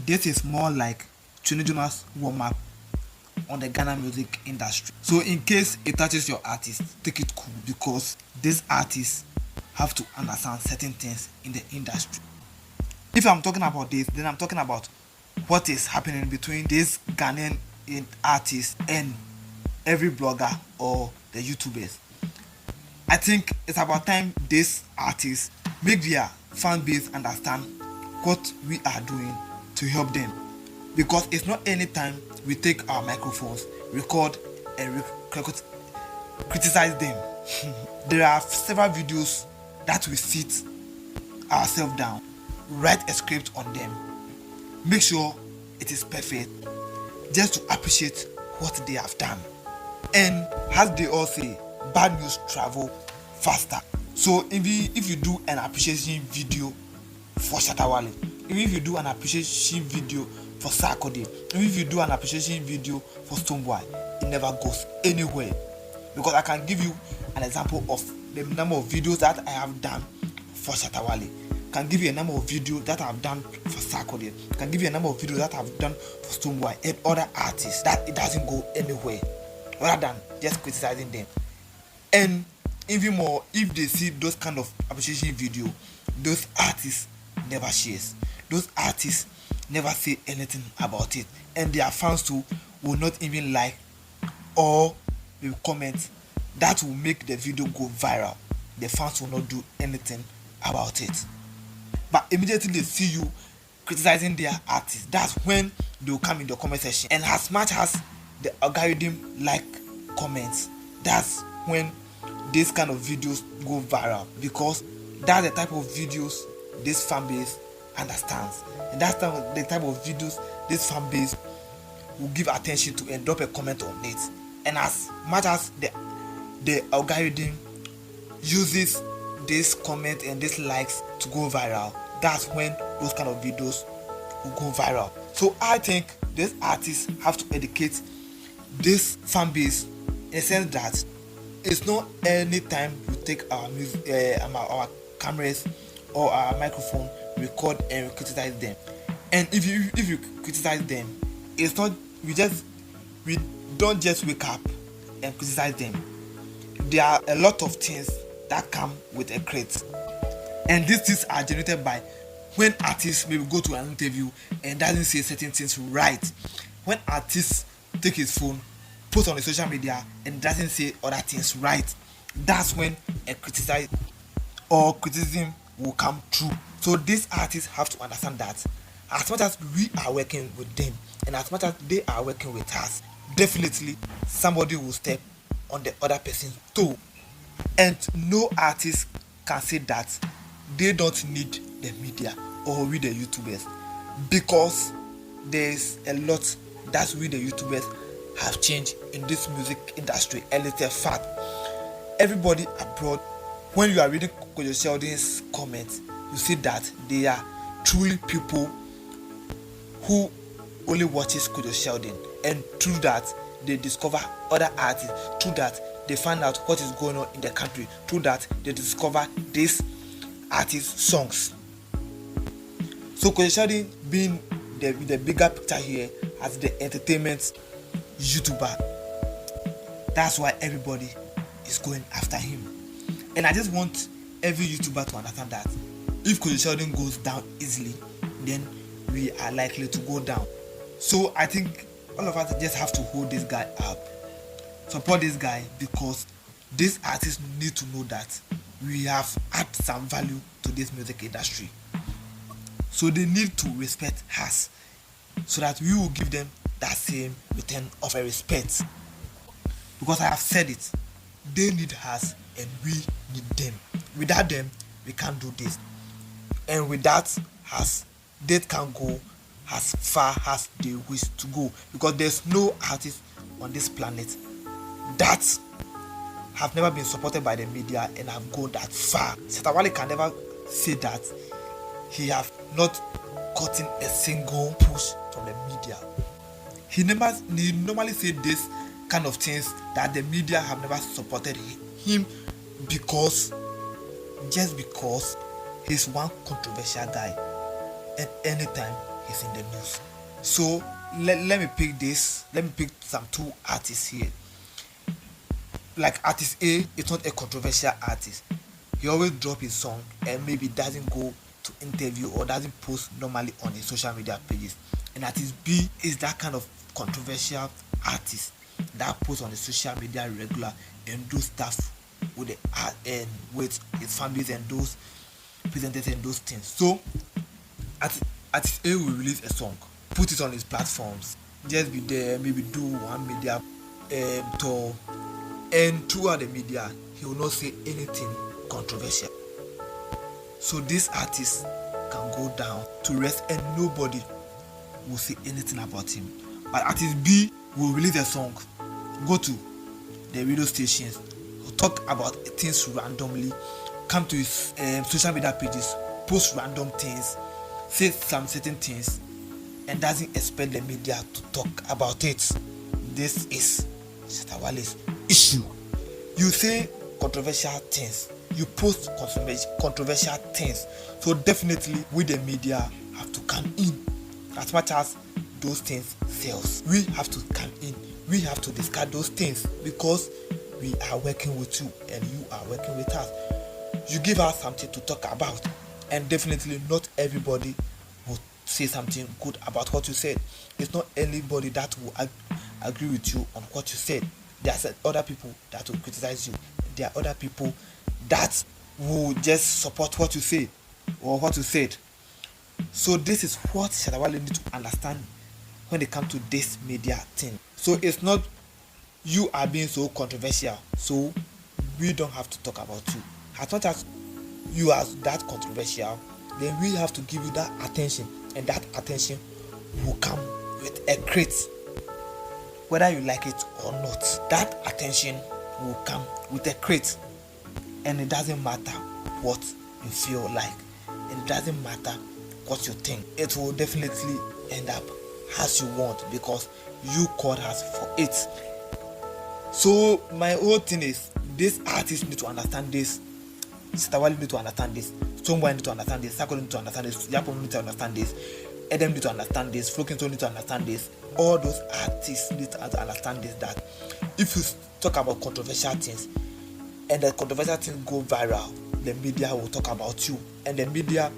this is more like Trinidad's warm-up on the Ghana music industry. So in case it touches your artist, take it cool, because these artists have to understand certain things in the industry. If I'm talking about this, then I'm talking about what is happening between these Ghanaian artists and every blogger or the YouTubers. I think it's about time these artists make their fan base understand what we are doing to help them, because it's not any time we take our microphones, record and criticize them. There are several videos that we sit ourselves down, write a script on them, make sure it is perfect, just to appreciate what they have done. And as they all say, bad news travel faster. So if you do an appreciation video for Shatta Wale, even if you do an appreciation video for Sarkodie, even if you do an appreciation video for Stonebwoy, it never goes anywhere. Because I can give you an example of the number of videos that I have done for Shatta Wale. Can give you a number of videos that I've done for Sarkodie. Can give you a number of videos that I've done for Stonebwoy and other artists, that it doesn't go anywhere rather than just criticizing them. And even more, if they see those kind of appreciation video, those artists never shares. Those artists never say anything about it, and their fans too will not even like or will comment that will make the video go viral. The fans will not do anything about it. But immediately they see you criticizing their artist, that's when they will come in the comment section. And as much as the algorithm like comments, that's when this kind of videos go viral, because that's the type of videos this fan base understands, and that's the type of videos this fan base will give attention to and drop a comment on it. And as much as the algorithm uses this comment and this likes to go viral, that's when those kind of videos will go viral. So I think these artists have to educate this fan base in the sense that it's not any time we take our music, our cameras or our microphone, record and criticize them. And if you criticize them, it's not we don't just wake up and criticize them. There are a lot of things that come with a crate, and these things are generated by when artists maybe go to an interview and doesn't say certain things right. When artists take his phone, post on the social media and doesn't say other things right, that's when a criticism will come true. So these artists have to understand that as much as we are working with them and as much as they are working with us, definitely somebody will step on the other person's toe. And no artist can say that they don't need the media or we the YouTubers, because there's a lot that we the YouTubers have changed in this music industry, and it's a fact. Everybody abroad, when you are reading Kojo Sheldon's comments, you see that they are truly people who only watches Kojo Sheldon, and through that they discover other artists, through that they find out what is going on in the country, through that they discover these artists' songs. So Kojo Sheldon being the bigger picture here as the entertainment YouTuber, that's why everybody is going after him. And I just want every YouTuber to understand that if Kojo Sheldon goes down easily, then we are likely to go down. So I think all of us just have to hold this guy up, support this guy, because these artists need to know that we have added some value to this music industry. So they need to respect us, so that we will give them that same return of a respect. Because I have said it, they need us and we need them. Without them, we can't do this. And without us, they can go as far as they wish to go, because there's no artist on this planet that have never been supported by the media and have gone that far. Shatta Wale can never say that he have not gotten a single push from the media. He normally say this kind of things, that the media have never supported him because he's one controversial guy, and anytime he's in the news. So let me pick this. Let me pick some two artists here. Like artist A is not a controversial artist. He always drop his song and maybe doesn't go to interview or doesn't post normally on his social media pages. And artist B is that kind of controversial artist that posts on the social media regular and do stuff with the art and with his families and those presenters and those things. So artist A will release a song, put it on his platforms, just be there, maybe do one media tour, and throughout the media he will not say anything controversial. So this artist can go down to rest and nobody will say anything about him. But artist B will release a song, go to the radio stations, talk about things randomly, come to his social media pages, post random things, say some certain things, and doesn't expect the media to talk about it. This is Shatta Wale's issue. You say controversial things, you post controversial things, so definitely we the media have to come in. As much as those things sells, we have to come in, we have to discuss those things because we are working with you and you are working with us. You give us something to talk about, and definitely not everybody will say something good about what you said. It's not anybody that will agree with you on what you said. There are other people that will criticize you. There are other people that will just support what you say or what you said. So this is what Shatta Wale need to understand when it comes to this media thing. So it's not you are being so controversial, so we don't have to talk about you. As much as you are that controversial, then we have to give you that attention, and that attention will come with a crate. Whether you like it or not, that attention will come with a crate. And it doesn't matter what you feel like, and it doesn't matter what you think. It will definitely end up as you want because you called us for it. So my whole thing is, this artist need to understand this, Shatta Wale need to understand this, Stonebwoy need to understand this, Sarkodie need to understand this, Yaa pono need to understand this, Edem need to understand this, Flokinson need to understand this. All those artists need to understand this, that if you talk about controversial things and the controversial things go viral, the media will talk about you, and the media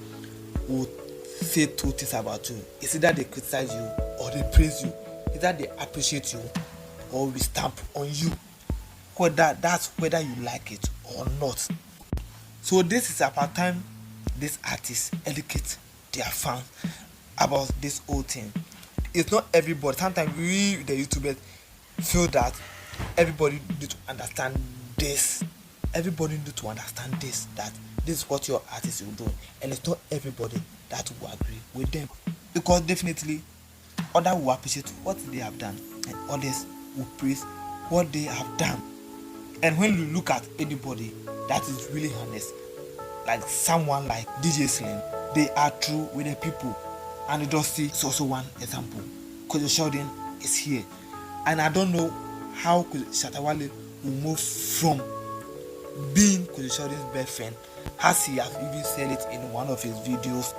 will say two things about you. It's either they criticize you or they praise you, either they appreciate you or we stamp on you, whether you like it or not. So this is about time this artist educate their fans about this whole thing. It's not everybody. Sometimes we the YouTubers feel that everybody need to understand this. Everybody need to understand this, that this is what your artist will do, and it's not everybody that will agree with them, because definitely others will appreciate what they have done and others will praise what they have done. And when you look at anybody that is really honest, like someone like DJ Slim, they are true with the people. And you just see, it's also one example. Kojo Sheldon is here, and I don't know how Shatta Wale will move from being Kojo Sheldon's best friend, as he has even said it in one of his videos,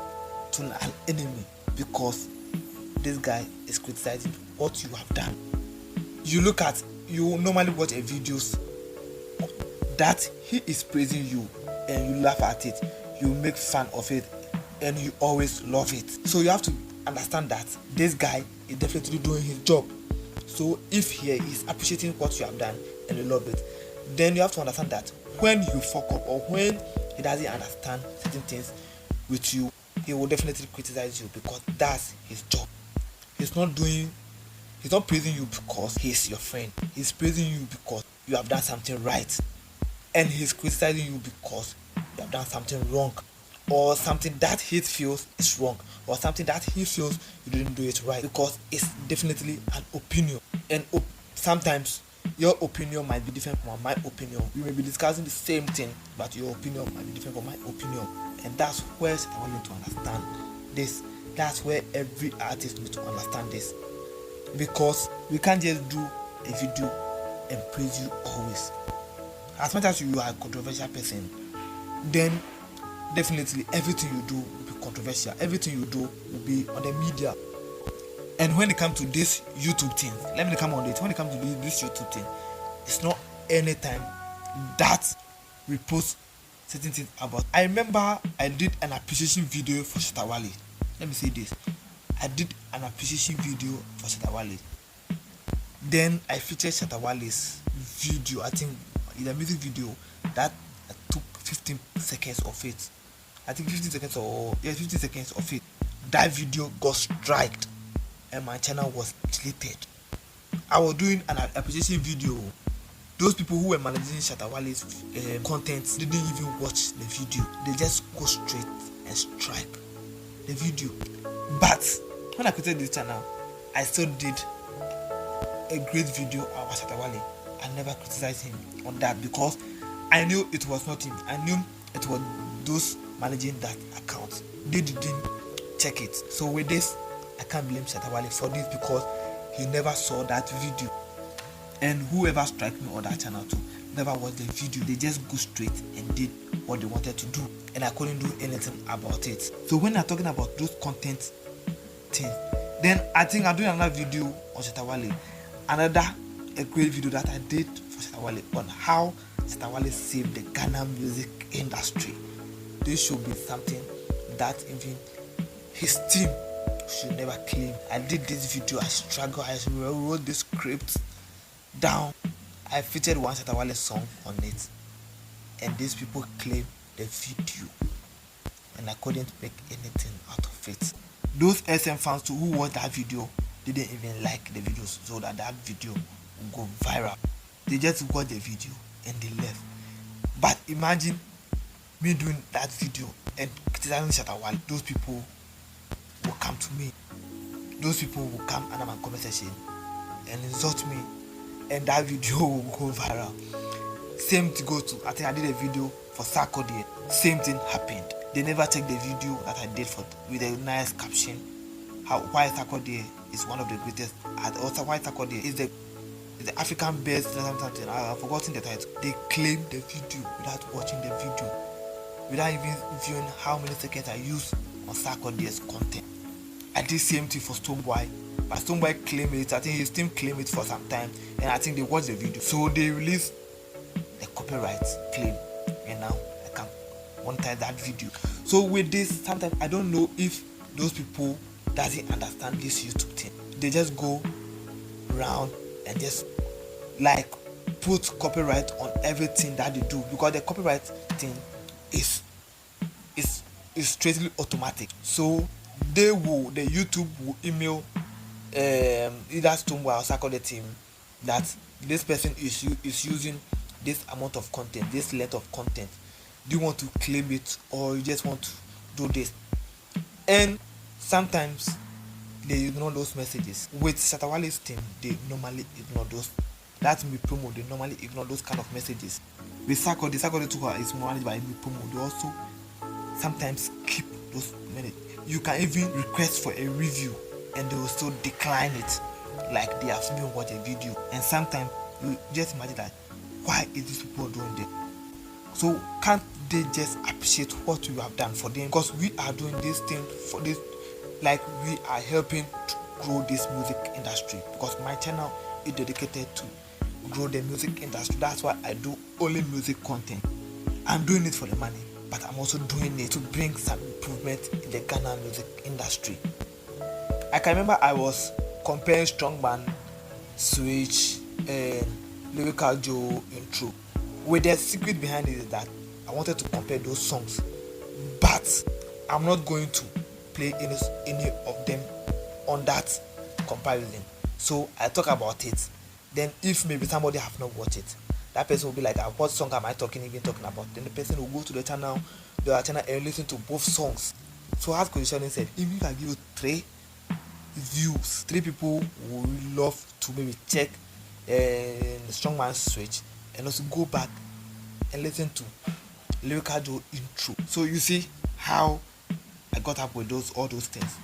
to an enemy, because this guy is criticizing what you have done. You normally watch a videos that he is praising you and you laugh at it, you make fun of it, and you always love it. So you have to understand that this guy is definitely doing his job. So if he is appreciating what you have done and you love it, then you have to understand that when you fuck up or when he doesn't understand certain things with you, he will definitely criticize you, because that's his job. He's not praising you because he's your friend. He's praising you because you have done something right, and he's criticizing you because you have done something wrong, or something that he feels is wrong, or something that he feels you didn't do it right, because it's definitely an opinion. And sometimes your opinion might be different from my opinion. We may be discussing the same thing, but your opinion might be different from my opinion. And that's where I want you to understand this. That's where every artist needs to understand this, because we can't just do a video and praise you always. As much as you are a controversial person, then definitely everything you do will be controversial. controversial. Everything you do will be on the media. And when it comes to this YouTube thing, let me come on it. When it comes to this YouTube thing, it's not any time that we post certain things about. I remember I did an appreciation video for Shatta Wale. Let me say this. I did an appreciation video for Shatta Wale. Then I featured Shatta Wale's video. I think in a music video that I took 15 seconds of it. I think 15 seconds or 15 seconds of it. That video got striked and my channel was deleted. I was doing an appreciation video. Those people who were managing Shatta Wale's content didn't even watch the video. They just go straight and strike the video. But when I created this channel, I still did a great video about Shatta Wale. I never criticized him on that because I knew it was not him. I knew it was those managing that account. They didn't check it. So with this, I can't blame Shatta Wale for this because he never saw that video. And whoever strike me on that channel too never watched the video. They just go straight and did what they wanted to do, and I couldn't do anything about it. So when I'm talking about those content things, then I think I'm doing another video on Shatta Wale, a great video that I did for Shatta Wale on how Shatta Wale saved the Ghana music industry. This should be something that even his team should never claim. I did this video, I struggled, I wrote this script down. I featured one Shatta Wale song on it, and these people claim the video, and I couldn't make anything out of it. Those SM fans too who watched that video didn't even like the video so that video would go viral. They just watched the video and they left. But imagine me doing that video and criticizing Shatta Wale. Those people will come to me. Those people will come under my comment section and insult me, and that video will go viral. Same to go to, I think I did a video for Sarkodie. Same thing happened. They never checked the video that I did with a nice caption. Why Sarkodie is one of the greatest. Also, why Sarkodie is the African best something. I've forgotten the title. They claim the video without watching the video, without even viewing how many seconds I used on Sarkodie's content. I did same thing for Stonebwoy, but Stonebwoy claimed it. I think his team claimed it for some time, and I think they watched the video, so they released the copyright claim, and now I can monetize that video. So with this, sometimes I don't know if those people doesn't understand this YouTube thing. They just go around and just like put copyright on everything that they do, because the copyright thing is straightly automatic. So the YouTube will email either Stonebwoy or Sarkodie team that this person is using this amount of content, this length of content. Do you want to claim it, or you just want to do this? And sometimes they ignore those messages. With Shatta Wale's team, they normally ignore those. That's me promo. They normally ignore those kind of messages. With Sarkodie too is managed by me promo. They also sometimes keep those minutes. You can even request for a review and they will still decline it, like they have even watched a video. And sometimes you just imagine that, why is these people doing this? So can't they just appreciate what you have done for them? Because we are doing this thing for this, like we are helping to grow this music industry, because my channel is dedicated to grow the music industry. That's why I do only music content. I'm doing it for the money, but I'm also doing it to bring some improvement in the Ghana music industry. I can remember I was comparing Strongman, Switch, and Lyrical Joe intro. With the secret behind it is that I wanted to compare those songs, but I'm not going to play any of them on that comparison. So I talk about it. Then if maybe somebody have not watched it, that person will be like, what song am I talking about? Then the person will go to the channel and listen to both songs. So as Kojishani said, even if I give you 3 views, 3 people would love to maybe check Strongman's Switch and also go back and listen to Lyrical Joe intro. So you see how I got up with all those things,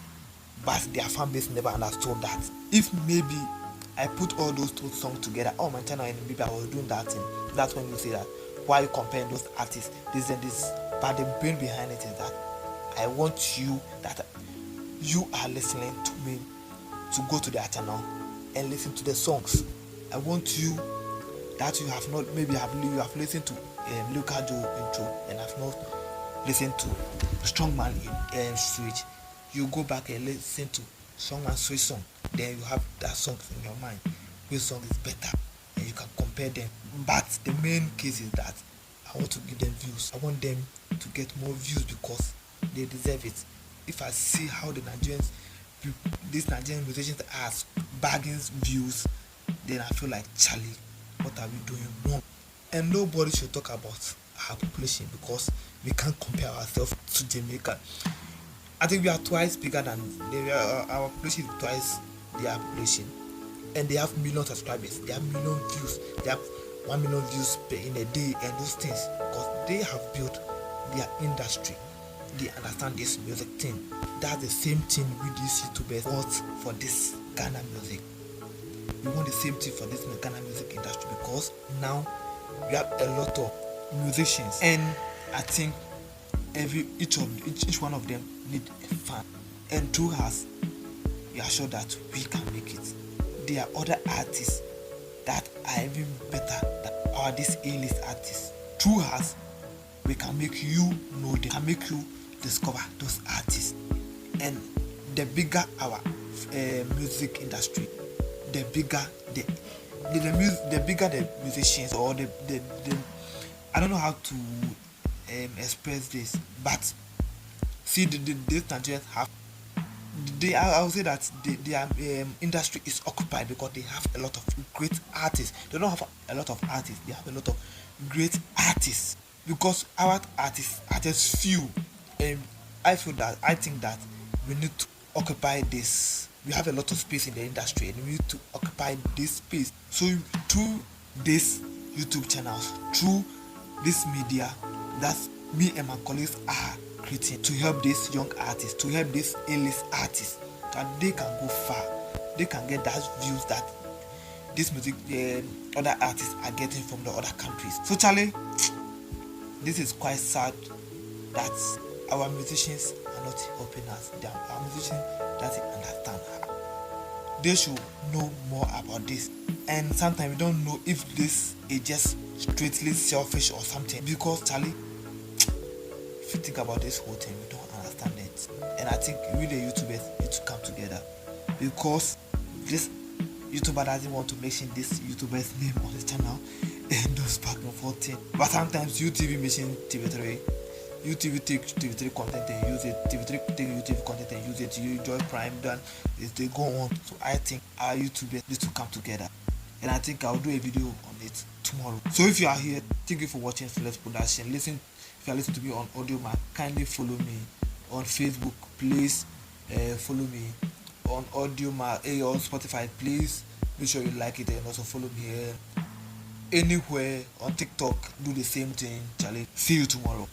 but their fan base never understood that. If maybe I put all those 2 songs together on my channel and maybe I was doing that thing, that's when you say that, why are you comparing those artists, this and this? But the brain behind it is that I want you that you are listening to me to go to their channel and listen to the songs. I want you that you have not, maybe you have listened to Local Joe intro and have not listened to Strongman in Switch. You go back and listen to Strongman Switch song. Then you have that song in your mind. Which song is better? And you can compare them. But the main case is that I want to give them views. I want them to get more views because they deserve it. If I see how these Nigerian musicians are bagging views, then I feel like, Charlie, what are we doing wrong? And nobody should talk about our population because we can't compare ourselves to Jamaica. I think we are twice bigger than our population is twice their population, and they have million subscribers. They have million views. They have 1 million views in a day, and those things because they have built their industry. They understand this music thing. That's the same thing with these YouTubers want for this Ghana music. We want the same thing for this Ghana music industry because now we have a lot of musicians, and I think each one of them need a fan. And through us, we are sure that we can make it. There are other artists that are even better than these A-list artists. Through us, we can make you know them, can make you discover those artists. And the bigger our music industry, the bigger the bigger the musicians, or the I don't know how to express this, but see these Nigerians have I would say that their industry is occupied because they have a lot of great artists. They don't have a lot of artists, they have a lot of great artists because our artists are just few. And I think that we need to occupy this. We have a lot of space in the industry and we need to occupy this space. So through these YouTube channels, through this media that me and my colleagues are creating to help these young artists, to help these A-list artists, that they can go far, they can get that views that this music other artists are getting from the other countries. So Charlie, this is quite sad that our musicians are not helping us. Our musicians doesn't understand. They should know more about this. And sometimes we don't know if this is just straightly selfish or something. Because Charlie, if you think about this whole thing, we don't understand it. And I think we the YouTubers need to come together. Because this YouTuber doesn't want to mention this YouTuber's name on his channel and those back and forth thing. But sometimes UTV mention TV3. UTV take TV3 content and use it. TV3 take UTV content and use it. You enjoy Prime, then they go on. So I think our YouTubers need to come together. And I think I'll do a video on it tomorrow. So if you are here, thank you for watching Flex Production. If you are listening to me on audio, kindly follow me on Facebook. Please follow me on audio, on Spotify. Please make sure you like it and also follow me here. Anywhere on TikTok, do the same thing. Charlie, see you tomorrow.